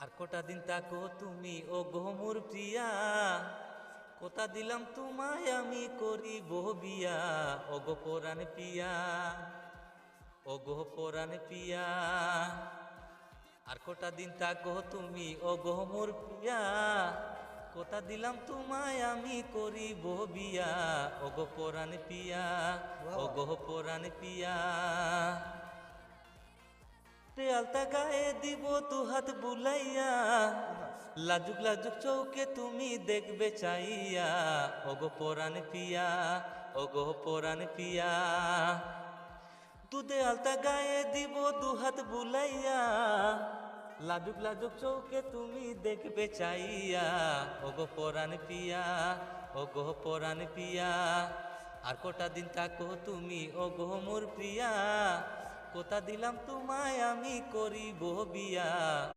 আর কটা দিন তাকো তুমি ও গো মোর প্রিয়া, কোথা দিলাম তোমায় আমি করিব বিয়া। ও গো পরাণ পিয়া, ও গো পরাণ পিয়া, আর কটা দিন তাকো তুমি ও গো মোর প্রিয়া, কোথা দিলাম তোমায় আমি করিব বিয়া। ও গো পরাণ পিয়া, ও গো পরাণ পিয়া, আলতা গায়ে দিব দু হাত বুলাইয়া, লাজুক লাজুক চৌকে তুমি দেখবে চাইয়া। ওগো পরাণ পিয়া, ওগো পরাণ পিয়া, দুধে আলতা গায়ে দিব দু হাত বুলাইয়া, লাজুক লাজুক চৌকে তুমি দেখবে চাইয়া। ওগো পরাণ পিয়া, ওগো পরাণ পিয়া, আর কটা দিন থাকো তুমি ওগো মোর প্রিয়া, কোথা দিলাম তোমায় আমি করিব বিয়া।